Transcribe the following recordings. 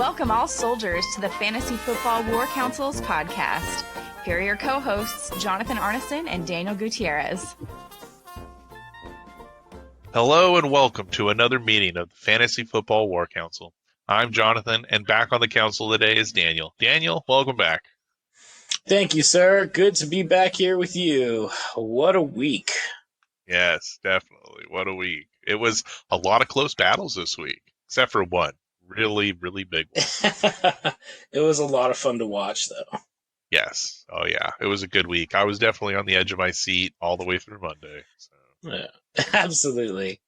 Welcome all soldiers to the Fantasy Football War Council's podcast. Here are your co-hosts, Jonathan Arneson and Daniel Gutierrez. Hello and welcome to another meeting of the Fantasy Football War Council. I'm Jonathan, and back on the council today is Daniel. Daniel, welcome back. Thank you, sir. Good to be back here with you. What a week. Yes, definitely. What a week. It was a lot of close battles this week, except for one really, really big one. It was a lot of fun to watch, though. Yes. Oh, yeah. It was a good week. I was definitely on the edge of my seat all the way through Monday. So. Yeah, absolutely.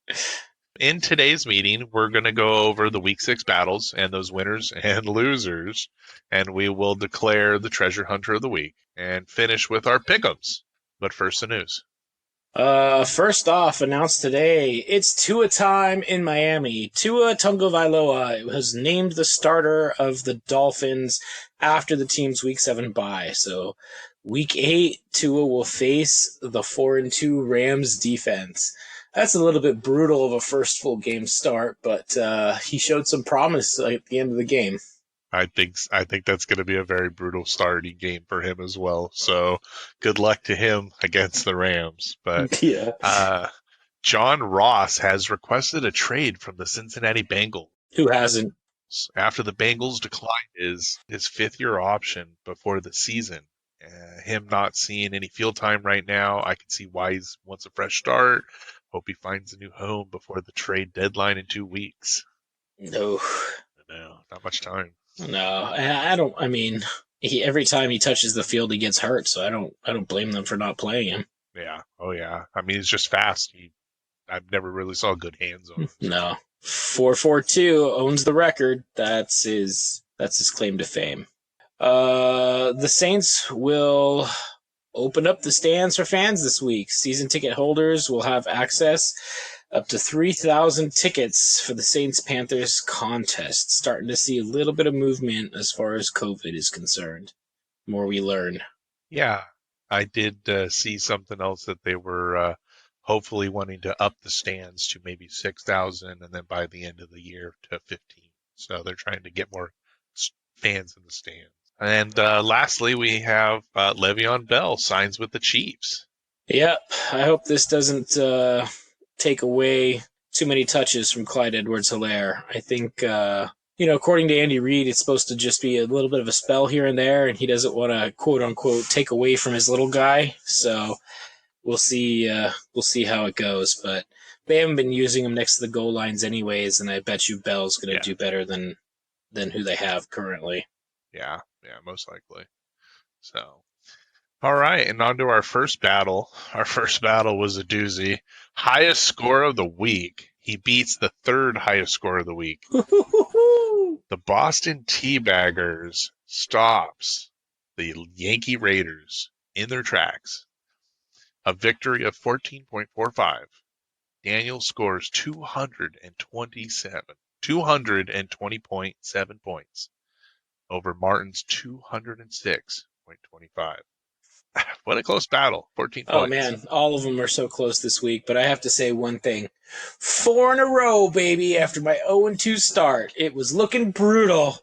In today's meeting, we're going to go over the Week 6 battles and those winners and losers, and we will declare the Treasure Hunter of the Week and finish with our pick'ems. But first, the news. First off, announced today, it's Tua time in Miami. Tua Tagovailoa was named the starter of the Dolphins after the team's Week 7 bye. So, Week 8, Tua will face the 4-2 Rams defense. That's a little bit brutal of a first full game start, but he showed some promise at the end of the game. I think that's going to be a very brutal starting game for him as well. So good luck to him against the Rams. But yeah. John Ross has requested a trade from the Cincinnati Bengals. Who hasn't? After the Bengals declined his fifth-year option before the season. Him not seeing any field time right now, I can see why he wants a fresh start. Hope he finds a new home before the trade deadline in 2 weeks. No, not much time. No, I don't. I mean, every time he touches the field, he gets hurt. So I don't blame them for not playing him. Yeah. Oh yeah. I mean, he's just fast. I've never really saw good hands on him. No, 4.42 owns the record. That's his claim to fame. The Saints will open up the stands for fans this week. Season ticket holders will have access up to 3,000 tickets for the Saints-Panthers contest. Starting to see a little bit of movement as far as COVID is concerned. The more we learn. Yeah, I did see something else that they were hopefully wanting to up the stands to maybe 6,000 and then by the end of the year to 15. So they're trying to get more fans in the stands. And lastly, we have Le'Veon Bell signs with the Chiefs. Yep. I hope this doesn't take away too many touches from Clyde Edwards-Helaire. I think, according to Andy Reid, it's supposed to just be a little bit of a spell here and there, and he doesn't want to, quote-unquote, take away from his little guy. So we'll see how it goes. But they haven't been using him next to the goal lines anyways, and I bet you Bell's going to do better than who they have currently. Yeah, most likely. So, all right, and on to our first battle. Our first battle was a doozy. Highest score of the week. He beats the third highest score of the week. The Boston Teabaggers stops the Yankee Raiders in their tracks. A victory of 14.45. Daniel scores 220.7 points. Over Martin's 206.25. What a close battle. 14 points. Oh, man. All of them are so close this week. But I have to say one thing. 4 in a row, baby, after my 0-2 start. It was looking brutal,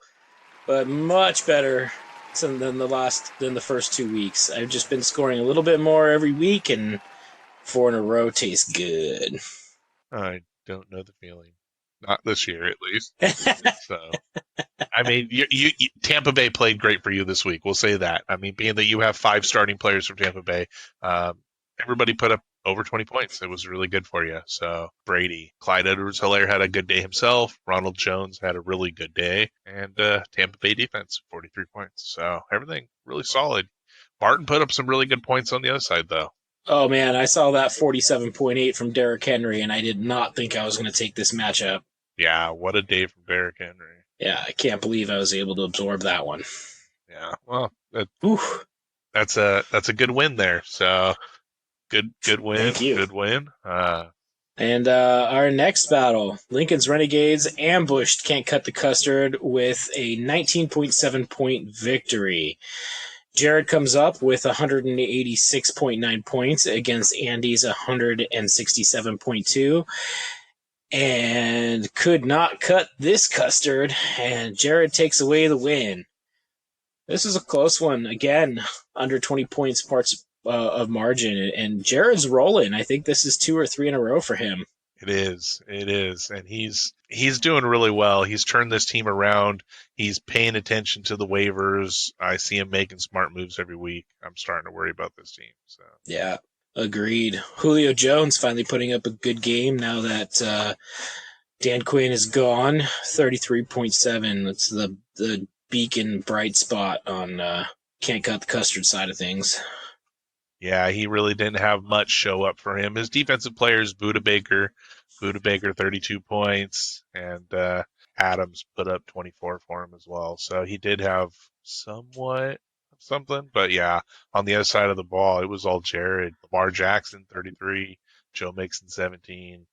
but much better than the first 2 weeks. I've just been scoring a little bit more every week, and 4 in a row tastes good. I don't know the feeling. Not this year, at least. So, I mean, Tampa Bay played great for you this week. We'll say that. I mean, being that you have 5 starting players from Tampa Bay, everybody put up over 20 points. It was really good for you. So, Brady, Clyde Edwards-Helaire had a good day himself. Ronald Jones had a really good day. And Tampa Bay defense, 43 points. So, everything really solid. Martin put up some really good points on the other side, though. Oh, man, I saw that 47.8 from Derrick Henry, and I did not think I was going to take this matchup. Yeah, what a day from Derrick Henry. Yeah, I can't believe I was able to absorb that one. Yeah, well, that's a good win there. So, good win. Thank you. Good win. And our next battle, Lincoln's Renegades ambushed Can't Cut the Custard with a 19.7 point victory. Jared comes up with 186.9 points against Andy's 167.2. and could not cut this custard, and Jared takes away the win. This is a close one. Again, under 20 points parts of margin, and Jared's rolling. I think this is 2 or 3 in a row for him. It is, and he's doing really well. He's turned this team around. He's paying attention to the waivers. I see him making smart moves every week. I'm starting to worry about this team. So yeah, agreed. Julio Jones finally putting up a good game now that Dan Quinn is gone. 33.7. That's the beacon bright spot on can't cut the custard side of things. Yeah, he really didn't have much show up for him. His defensive players, Buda Baker, 32 points, and Adams put up 24 for him as well. So he did have somewhat something, but yeah, on the other side of the ball, it was all Jared. Lamar Jackson, 33, Joe Mixon, 17.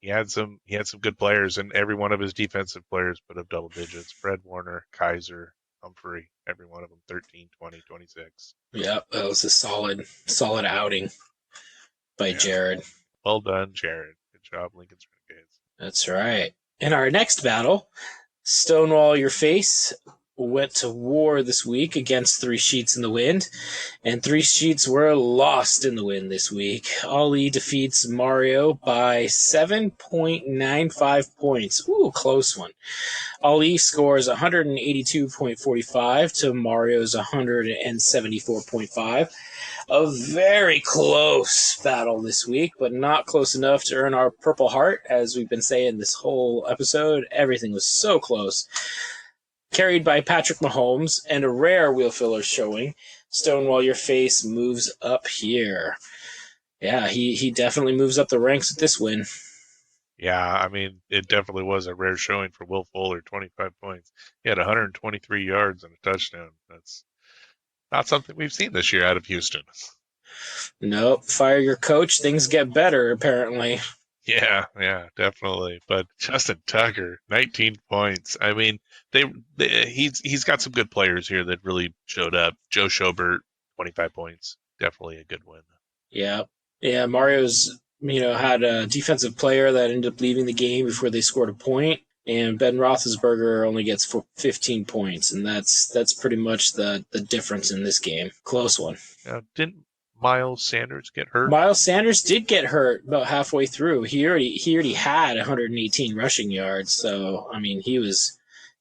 He had some good players, and every one of his defensive players put up double digits. Fred Warner, Kaiser, Humphrey, every one of them 13, 20, 26. Yeah, that was a solid outing by Jared. Well done, Jared. Good job, Lincoln's Renegades. That's right. In our next battle, Stonewall Your Face went to war this week against 3 Sheets in the Wind, and 3 Sheets were lost in the wind this week. Ali defeats Mario by 7.95 points. Ooh, close one. Ali scores 182.45 to Mario's 174.5. A very close battle this week, but not close enough to earn our Purple Heart. As we've been saying this whole episode, everything was so close. Carried by Patrick Mahomes and a rare wheel filler showing, Stonewall Your Face moves up here. Yeah, he definitely moves up the ranks with this win. Yeah, I mean, it definitely was a rare showing for Will Fuller, 25 points. He had 123 yards and a touchdown. That's not something we've seen this year out of Houston. Nope, fire your coach, things get better, apparently. Yeah, definitely. But Justin Tucker, 19 points. I mean, he's got some good players here that really showed up. Joe Schobert, 25 points. Definitely a good win. Yeah, Mario's had a defensive player that ended up leaving the game before they scored a point, and Ben Roethlisberger only gets 15 points, and that's pretty much the difference in this game. Close one. Didn't Miles Sanders get hurt? Miles Sanders did get hurt about halfway through. He already had 118 rushing yards, so I mean he was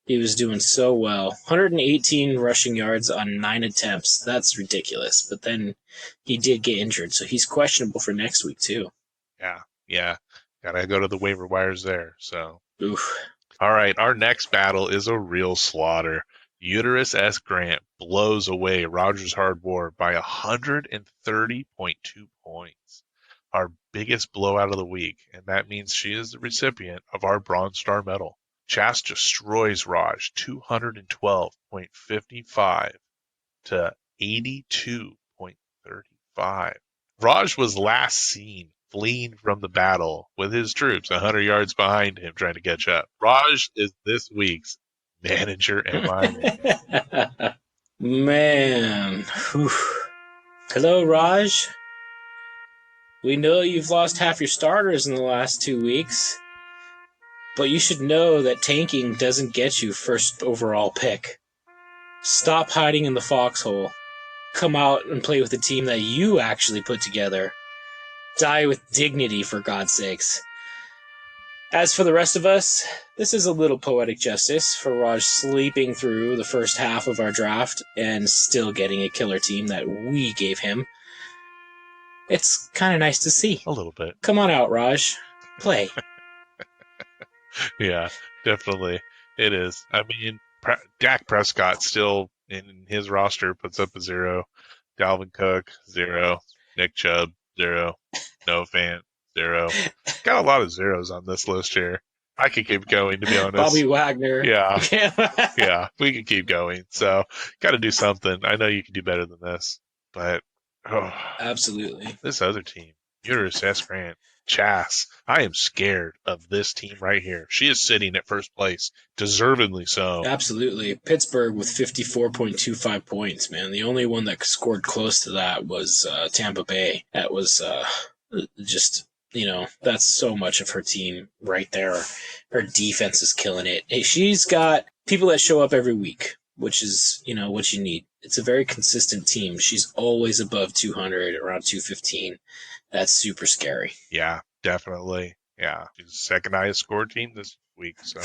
doing so well. 118 rushing yards on 9 attempts. That's ridiculous. But then he did get injured, so he's questionable for next week too. Yeah. Gotta go to the waiver wires there. So, oof. All right, our next battle is a real slaughter. Uterus S. Grant blows away Rodgers Hard War by 130.2 points. Our biggest blowout of the week, and that means she is the recipient of our Bronze Star Medal. Chas destroys Raj 212.55 to 82.35. Raj was last seen fleeing from the battle with his troops 100 yards behind him trying to catch up. Raj is this week's manager and my man. Whew. Hello, Raj. We know you've lost half your starters in the last 2 weeks, but you should know that tanking doesn't get you first overall pick. Stop hiding in the foxhole. Come out and play with the team that you actually put together. Die with dignity, for God's sakes. As for the rest of us, this is a little poetic justice for Raj sleeping through the first half of our draft and still getting a killer team that we gave him. It's kind of nice to see. A little bit. Come on out, Raj. Play. Yeah, definitely. It is. I mean, Dak Prescott still in his roster puts up a 0. Dalvin Cook, 0. Nick Chubb, 0. Noah Fant, 0. Got a lot of zeros on this list here. I could keep going, to be honest. Bobby Wagner. Yeah. Yeah, we can keep going. So, got to do something. I know you can do better than this, but absolutely. This other team, Uterus S. Grant, Chas, I am scared of this team right here. She is sitting at first place, deservedly so. Absolutely. Pittsburgh with 54.25 points, man. The only one that scored close to that was Tampa Bay. That was just That's so much of her team right there. Her defense is killing it. Hey, she's got people that show up every week, which is, what you need. It's a very consistent team. She's always above 200, around 215. That's super scary. Yeah, definitely. Yeah, she's the second highest score team this week. So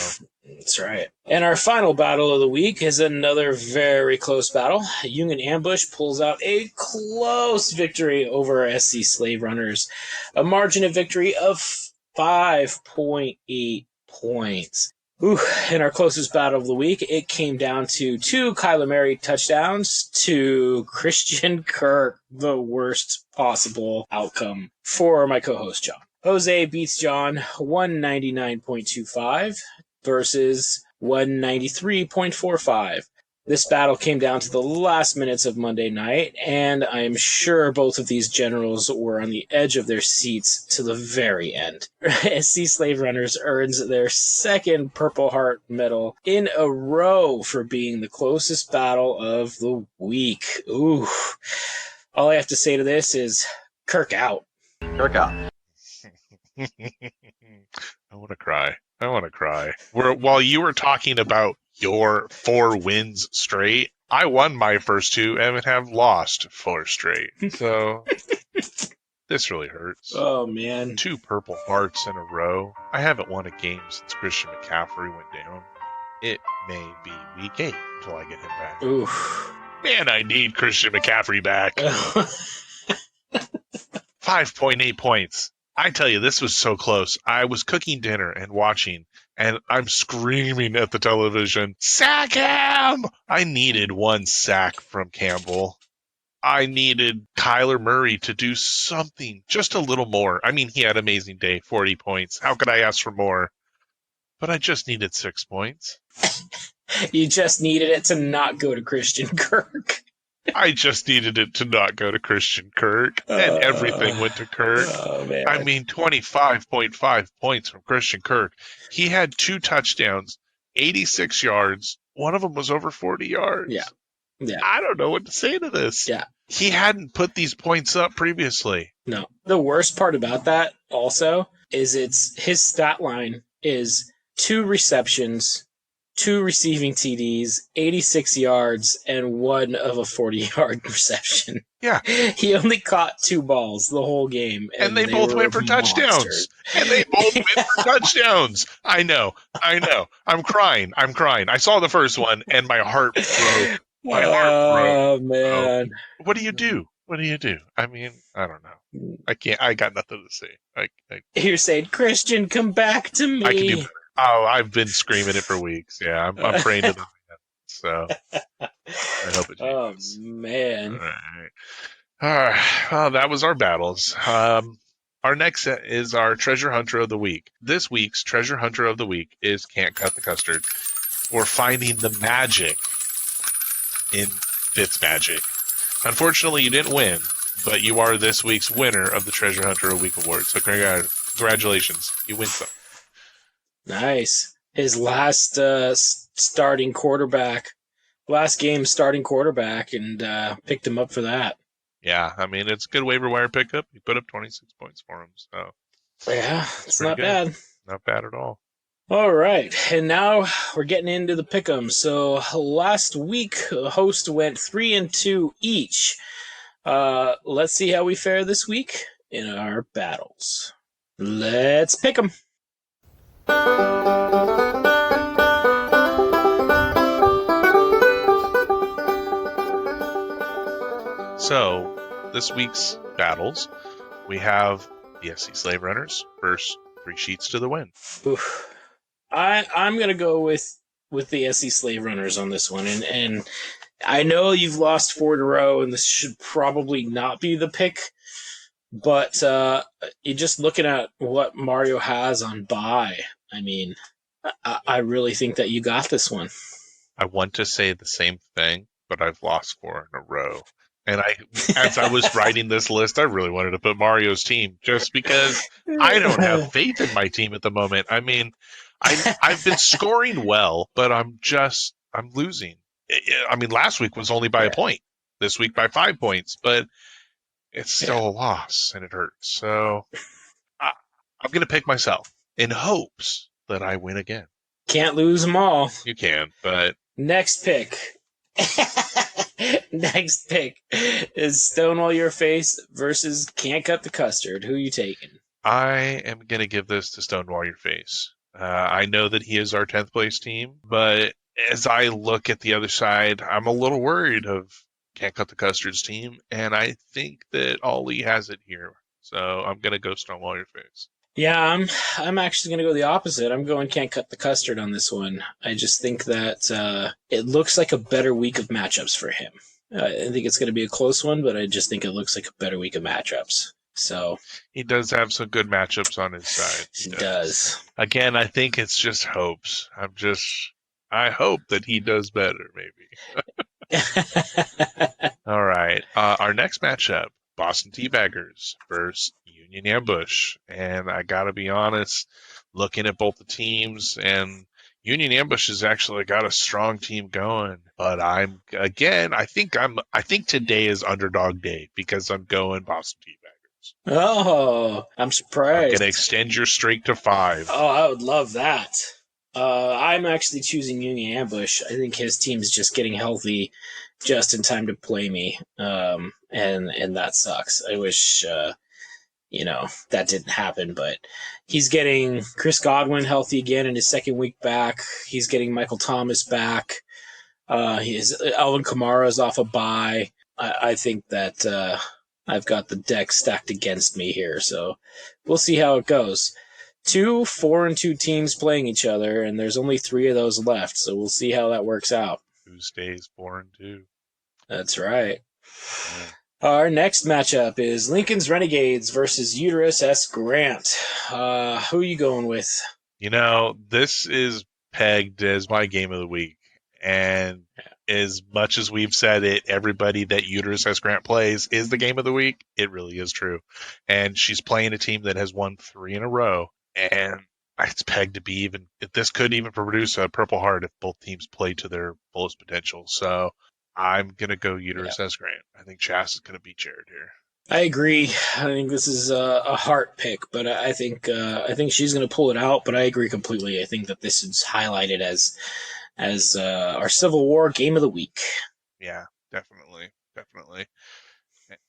that's right. And our final battle of the week is another very close battle. Union Ambush pulls out a close victory over SC Slave Runners, a margin of victory of 5.8 points. Ooh, in our closest battle of the week, it came down to 2 Kyler Murray touchdowns to Christian Kirk, the worst possible outcome for my co-host John. Jose beats John 199.25 versus 193.45. This battle came down to the last minutes of Monday night, and I am sure both of these generals were on the edge of their seats to the very end. SC Slave Runners earns their second Purple Heart medal in a row for being the closest battle of the week. Ooh. All I have to say to this is, Kirk out. Kirk out. I want to cry. While you were talking about your 4 wins straight, I won my first 2 and have lost 4 straight. So this really hurts. Oh, man. 2 Purple Hearts in a row. I haven't won a game since Christian McCaffrey went down. It may be week 8 until I get him back. Oof. Man, I need Christian McCaffrey back. 5.8 points. I tell you, this was so close. I was cooking dinner and watching, and I'm screaming at the television, sack him! I needed 1 sack from Campbell. I needed Kyler Murray to do something, just a little more. I mean, he had an amazing day, 40 points. How could I ask for more? But I just needed 6 points. You just needed it to not go to Christian Kirk. I just needed it to not go to Christian Kirk, and everything went to Kirk. Oh, man. I mean, 25.5 points from Christian Kirk. He had 2 touchdowns, 86 yards. One of them was over 40 yards. Yeah. I don't know what to say to this. Yeah. He hadn't put these points up previously. No. The worst part about that also is his stat line is 2 receptions, 2 receiving TDs, 86 yards, and 1 of a 40-yard reception. Yeah. He only caught 2 balls the whole game. And they both went for touchdowns. I know. I'm crying. I saw the first one, and my heart broke. Oh, man. What do you do? I mean, I don't know. I got nothing to say. You're saying, Christian, come back to me. I can do better. Oh, I've been screaming it for weeks. Yeah, I'm praying to the man. So I hope it changes. Oh, man. All right. Well, that was our battles. Our next is our Treasure Hunter of the Week. This week's Treasure Hunter of the Week is Can't Cut the Custard. We're finding the magic in Fitzmagic. Unfortunately, you didn't win, but you are this week's winner of the Treasure Hunter of the Week award. So congratulations. You win some. Nice. His last starting quarterback, and picked him up for that. Yeah, I mean, it's a good waiver wire pickup. He put up 26 points for him. So yeah, it's not bad. Not bad at all. All right, and now we're getting into the pick'em. So last week, the host went 3-2 each. Let's see how we fare this week in our battles. Let's pick 'em. So, this week's battles, we have the SC Slave Runners versus 3 Sheets to the Wind. Oof. I'm going to go with the SC Slave Runners on this one. And I know you've lost 4 in a row, and this should probably not be the pick. But you're just looking at what Mario has on bye. I mean, I really think that you got this one. I want to say the same thing, but I've lost 4 in a row. And as I was writing this list, I really wanted to put Mario's team just because I don't have faith in my team at the moment. I mean, I've been scoring well, but I'm losing. I mean, last week was only by a point. This week by 5 points, but it's still a loss and it hurts. So I'm going to pick myself in hopes that I win again. Can't lose them all. You can, but Next pick. Next pick is Stonewall Your Face versus Can't Cut the Custard. Who you taking? I am going to give this to Stonewall Your Face. I know that he is our 10th place team, but as I look at the other side, I'm a little worried of Can't Cut the Custard's team, and I think that Ollie has it here. So I'm going to go Stonewall Your Face. Yeah, I'm actually going to go the opposite. I'm going Can't Cut the Custard on this one. I just think that it looks like a better week of matchups for him. I think it's going to be a close one, but I just think it looks like a better week of matchups. So he does have some good matchups on his side. He does. Again, I think it's just hopes. I hope that he does better, maybe. All right. Our next matchup, Boston Teabaggers versus Union Ambush. And I got to be honest, looking at both the teams, and Union Ambush has actually got a strong team going. But I think today is underdog day because I'm going Boston Teabaggers. Oh, I'm surprised. I'm going to extend your streak to 5. Oh, I would love that. I'm actually choosing Union Ambush. I think his team's just getting healthy just in time to play me. And that sucks. I wish, that didn't happen, but he's getting Chris Godwin healthy again in his second week back. He's getting Michael Thomas back. Alvin Kamara's off a bye. I think that, I've got the deck stacked against me here, so we'll see how it goes. 2 4-2 teams playing each other, and there's only 3 of those left, so we'll see how that works out. Who stays 4-2? That's right. Yeah. Our next matchup is Lincoln's Renegades versus Uterus S. Grant. Who are you going with? This is pegged as my game of the week, and as much as we've said it, everybody that Uterus S. Grant plays is the game of the week. It really is true. And she's playing a team that has won 3 in a row. And it's pegged to be even, this could even produce a Purple Heart if both teams play to their fullest potential. So I'm going to go Uterus S. Grant. I think Chas is going to beat Jared here. I agree. I think this is a heart pick, but I think she's going to pull it out, but I agree completely. I think that this is highlighted as our Civil War game of the week. Yeah, definitely.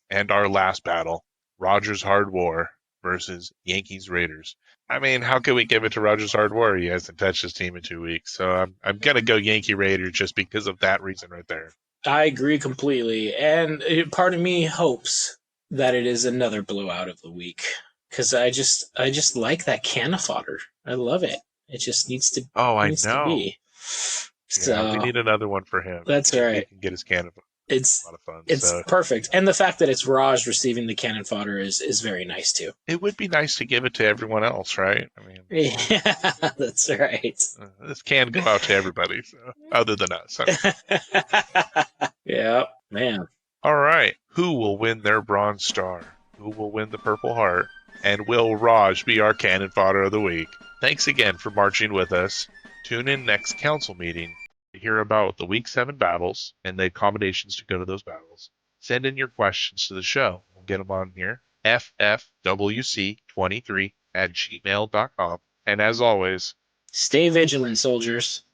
And our last battle, Rodgers Hard War versus Yankees Raiders. I mean, how can we give it to Rodgers Hard War? He hasn't touched his team in 2 weeks. So I'm going to go Yankee Raiders just because of that reason right there. I agree completely. And part of me hopes that it is another blowout of the week because I just like that can of fodder. I love it. It just needs to. Oh, I needs know. To be. So we need another one for him. That's right. He can get his cannon. It's a lot of fun. It's perfect, and the fact that it's Raj receiving the cannon fodder is very nice too. It would be nice to give it to everyone else, right? I mean, yeah, that's right. This can go out to everybody, so, other than us. Yeah, man. All right, who will win their Bronze Star? Who will win the Purple Heart? And will Raj be our cannon fodder of the week? Thanks again for marching with us. Tune in next council meeting to hear about the Week 7 battles and the accommodations to go to those battles. Send in your questions to the show. We'll get them on here. ffwc23@gmail.com. And as always, stay vigilant, soldiers.